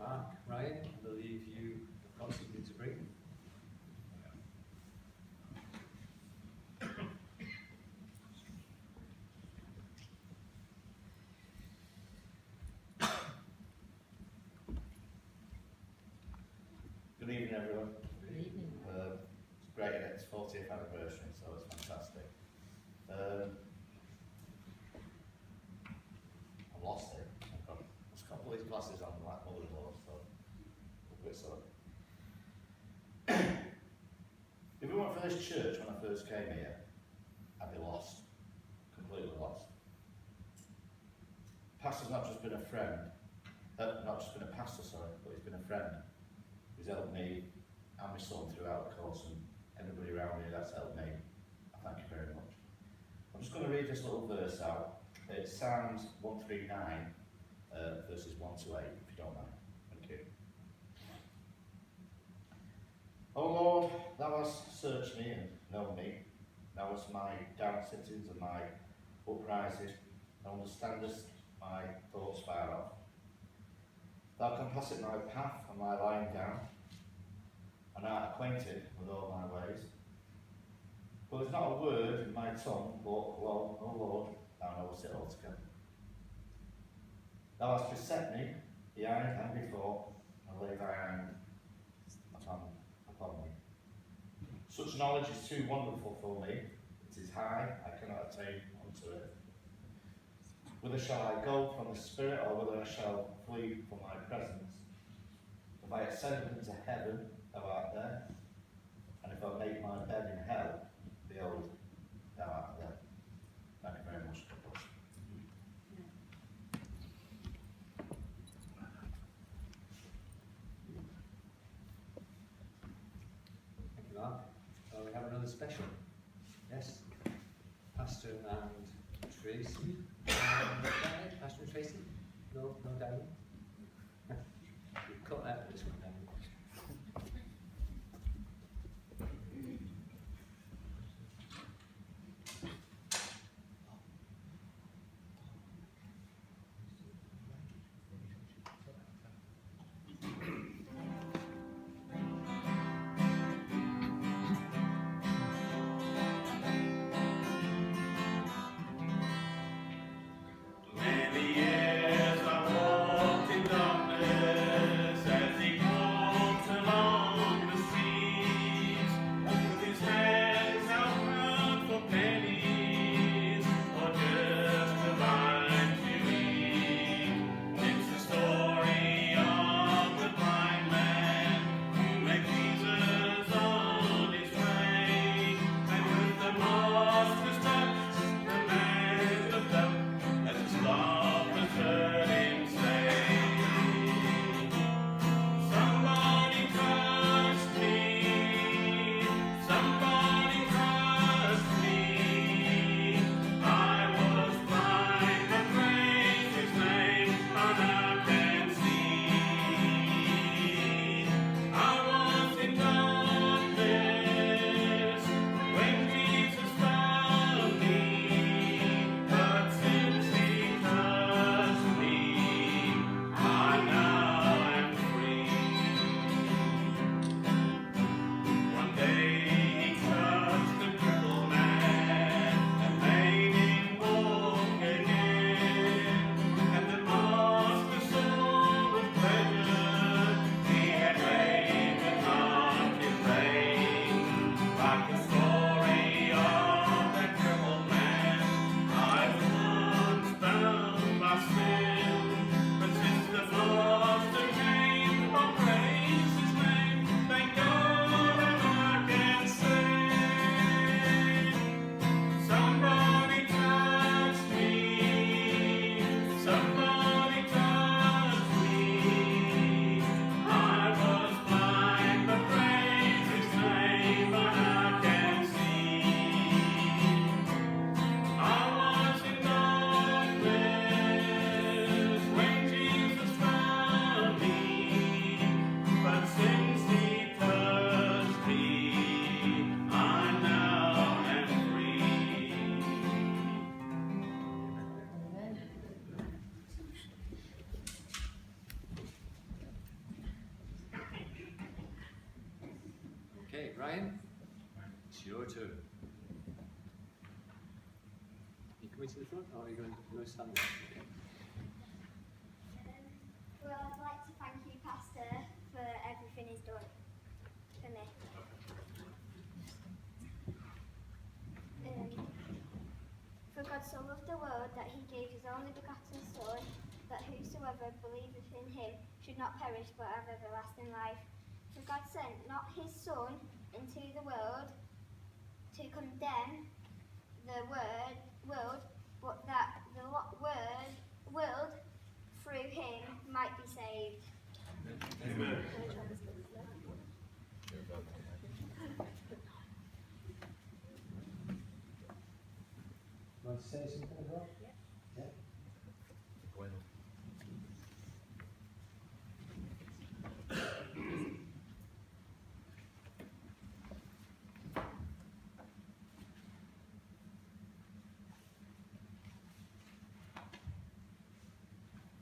Mark, Ryan, I believe you have got something to bring. Good evening, everyone. Good evening. It's great that it's 40th anniversary, so it's fantastic. I've lost it. There's a couple of these glasses on like mother-in-law, so a bit sorry. If it weren't for this church when I first came here, I'd be lost, completely lost. Pastor's not just been a friend, not just been a pastor, sorry, but he's been a friend. He's helped me and my son throughout the course, and everybody around me that's helped me. I thank you very much. I'm just going to read this little verse out. It's Psalms 139, verses 1 to 8, if you don't mind. Thank you. O Lord, thou hast searched me and known me. Thou hast my down sittings and my uprising, and understandest my thoughts far off. Thou compassest my path and my lying down, and art acquainted with all my ways. But there's not a word in my tongue, but, lo, O Lord, thou knowest it altogether. Thou hast beset me behind and before, and laid thy hand upon me. Such knowledge is too wonderful for me. It is high, I cannot attain unto it. Whither shall I go from the Spirit, or whither I shall flee from thy presence? If I ascend into heaven, thou art there, and if I make my bed in hell, behold, thou art there. Thank you very much. Thank you, Mark. We have another special. Yes, Pastor and Tracy. Pastor and Tracy? No, Danny? We've cut out this one, Danny. Many years I walked Okay, Ryan, it's your turn. You coming to the front, or are you going to stand there? Okay. Well, I'd like to thank you, Pastor, for everything he's done for me. For God so loved the world that he gave his only begotten Son, that whosoever believeth in him should not perish but have everlasting life. For God sent not his Son into the world to condemn the world, but that the world through him might be saved. Amen. You want to say something as well? Yeah.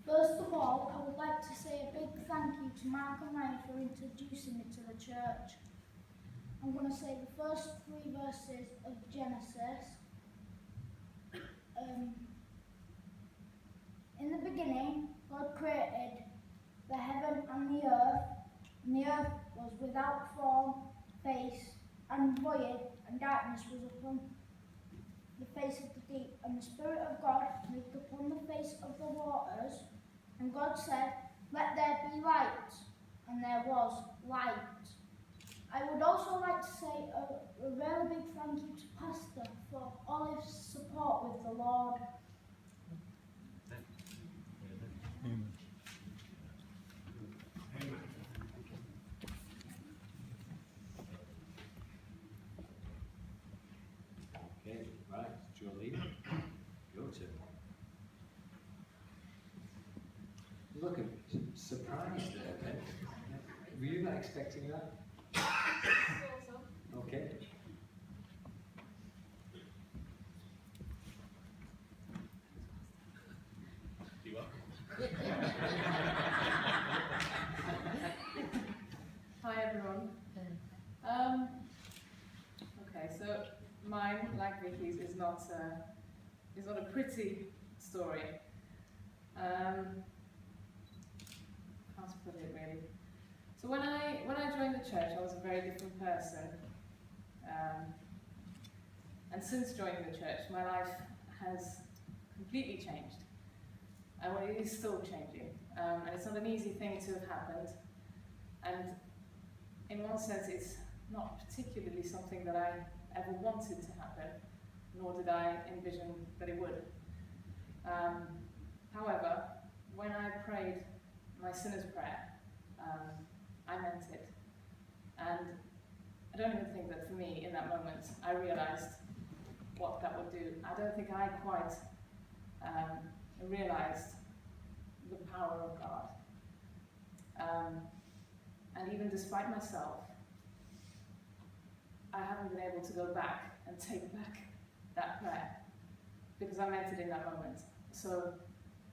First of all, I would like to say a big thank you to Mark and Ryan for introducing me to the church. I'm going to say the first 3 verses of Genesis. In the beginning, God created the heaven and the earth was without form, face, and void, and darkness was upon the face of the deep, and the Spirit of God moved upon the face of the waters. And God said, "Let there be light," and there was light. I would also like to say a very big thank you to Pastor for all his support with the Lord. Okay, right, Jolene, your turn. Look, I'm surprised there, Ben. Were you not expecting that? Okay. You are. Hi everyone. Okay, so mine, like Vicky's, is not a pretty story. How to put it really? So when I joined the church, I was a very different person. And since joining the church, my life has completely changed. And it is still changing. And it's not an easy thing to have happened. And in one sense, it's not particularly something that I ever wanted to happen, nor did I envision that it would. However, when I prayed my sinner's prayer, I meant it. And I don't even think that for me, in that moment, I realized what that would do. I don't think I quite realized the power of God. And even despite myself, I haven't been able to go back and take back that prayer because I meant it in that moment. So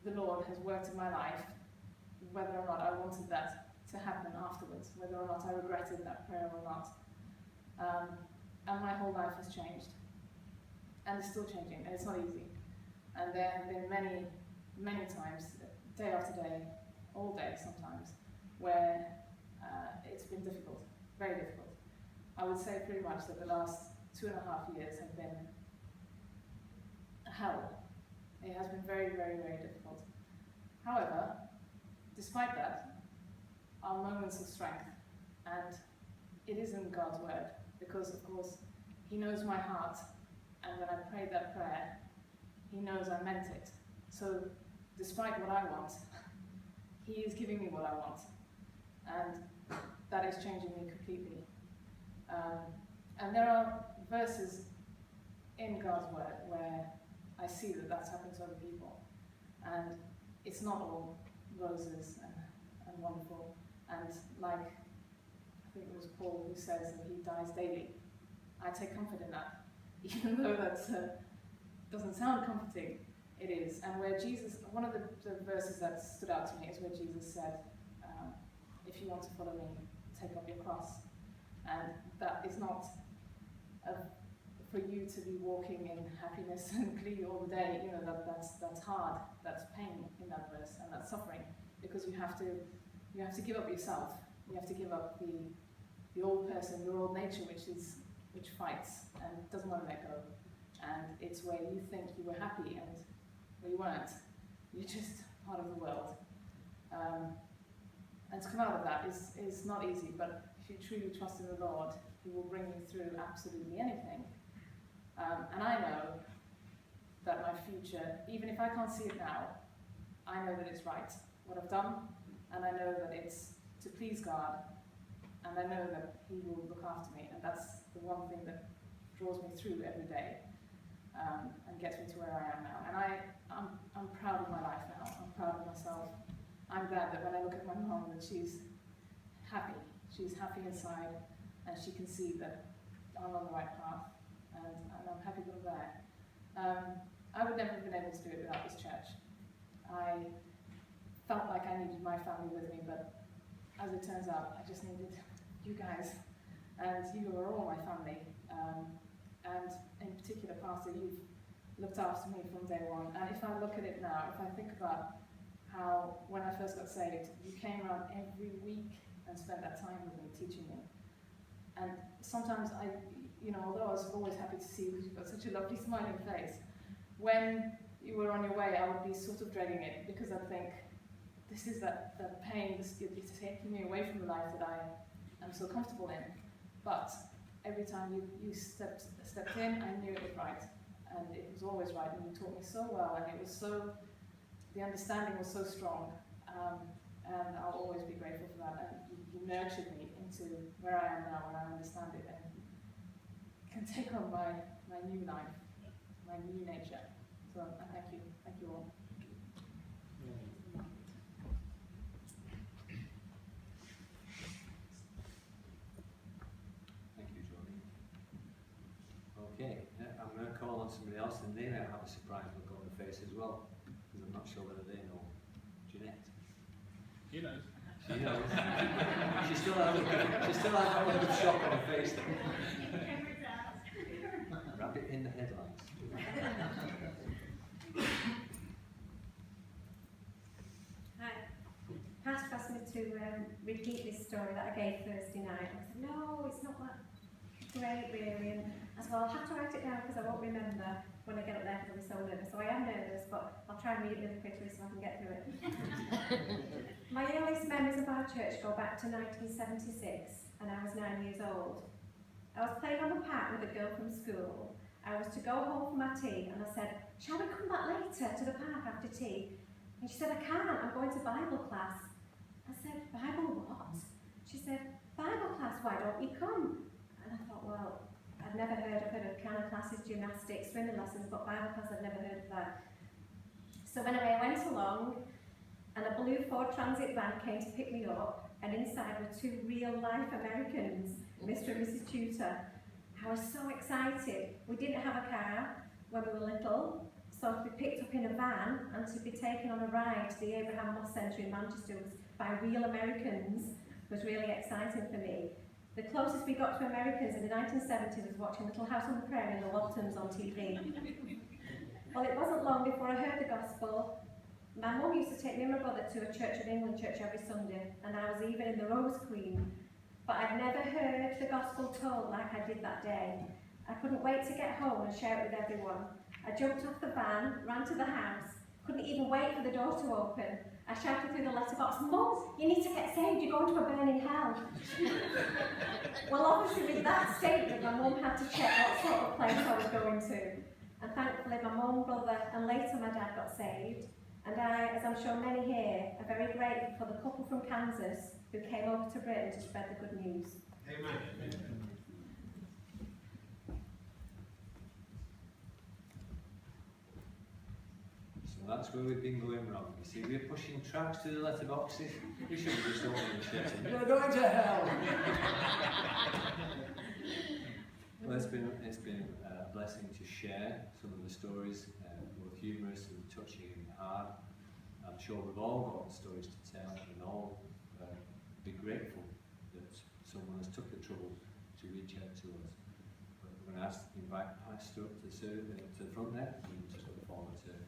the Lord has worked in my life, whether or not I wanted that to happen afterwards, whether or not I regretted that prayer or not. And my whole life has changed. And it's still changing, and it's not easy. And there have been many, many times, day after day, all day sometimes, where it's been difficult, very difficult. I would say pretty much that the last 2.5 years have been hell. It has been very, very, very difficult. However, despite that, our moments of strength, and it is in God's word, because of course, He knows my heart, and when I prayed that prayer, He knows I meant it. So, despite what I want, He is giving me what I want, and that is changing me completely. And there are verses in God's word where I see that that's happened to other people, and it's not all roses and wonderful. And like, I think it was Paul who says that he dies daily. I take comfort in that, even though that doesn't sound comforting, it is. And where Jesus, one of the verses that stood out to me is where Jesus said, if you want to follow me, take up your cross. And that is not for you to be walking in happiness and glee all the day. You know, that's hard, that's pain in that verse, and that's suffering, because you have to give up yourself. You have to give up the old person, your old nature, which fights and doesn't want to let go. And it's where you think you were happy and where you weren't. You're just part of the world. And to come out of that is not easy, but if you truly trust in the Lord, He will bring you through absolutely anything. And I know that my future, even if I can't see it now, I know that it's right, what I've done, and I know that it's to please God, and I know that He will look after me, and that's the one thing that draws me through every day, and gets me to where I am now. And I'm proud of my life now. I'm proud of myself. I'm glad that when I look at my mom, that she's happy. She's happy inside, and she can see that I'm on the right path, and I'm happy that I'm there. I would never have been able to do it without this church. I felt like I needed my family with me, but as it turns out, I just needed you guys, and you are all my family. And in particular, Pastor, you've looked after me from day one. And if I look at it now, if I think about how when I first got saved, you came around every week and spent that time with me, teaching me. And sometimes although I was always happy to see you because you've got such a lovely smiling face, when you were on your way, I would be sort of dreading it, because I'd think, this is that pain, it's taking me away from the life that I am so comfortable in. But every time you stepped in, I knew it was right. And it was always right, and you taught me so well, and it was so, the understanding was so strong. And I'll always be grateful for that. And you nurtured me into where I am now, where I understand it and can take on my new life, my new nature. So I thank you. Thank you all. Thank you, Jody. Okay, I'm going to call on somebody else, and they now have a surprise look on their face as well, because I'm not sure whether they know. Jeanette. He knows. She knows. She still has a look of shock on her face though. Rabbit in the headlights. Hi. Pastor asked me to repeat this story that I gave Thursday night. I said, no, it's not that great really. And I said, well, I'll have to write it down because I won't remember when I get up there because I'll be so nervous. So I am nervous, but I'll try and read it really quickly so I can get through it. My earliest memories of our church go back to 1976, and I was 9 years old. I was playing on the park with a girl from school. I was to go home for my tea, and I said, shall we come back later to the park after tea? And she said, I can't, I'm going to Bible class. I said, Bible what? She said, Bible class, why don't you come? And I thought, well, I've heard of piano classes, gymnastics, swimming lessons, but Bible class, I've never heard of that. So anyway, I went along, and a blue Ford Transit van came to pick me up, and inside were two real-life Americans, Mr. and Mrs. Tudor. I was so excited. We didn't have a car when we were little, so to be picked up in a van and to be taken on a ride to the Abraham Moss Centre in Manchester by real Americans was really exciting for me. The closest we got to Americans in the 1970s was watching Little House on the Prairie and the Waltons on TV. Well, it wasn't long before I heard the gospel. My mum used to take me and my brother to a Church of England church every Sunday, and I was even in the Rose Queen. But I'd never heard the gospel told like I did that day. I couldn't wait to get home and share it with everyone. I jumped off the van, ran to the house, couldn't even wait for the door to open. I shouted through the letterbox, Mum, you need to get saved, you're going to a burning hell. Well, obviously with that statement, my mum had to check what sort of place I was going to. And thankfully my mum, brother, and later my dad got saved. And I, as I'm sure many here, are very grateful for the couple from Kansas who came over to Britain to spread the good news. Amen. So that's where we've been going wrong. You see, we're pushing tracks to the letterboxes. We should have just opened the shit. We're going to hell! Well, it's been a blessing to share some of the stories, both humorous and touching and hard. I'm sure we've all got stories to tell, and all be grateful that someone has took the trouble invite Pastor up to serve to the front there, and just look forward to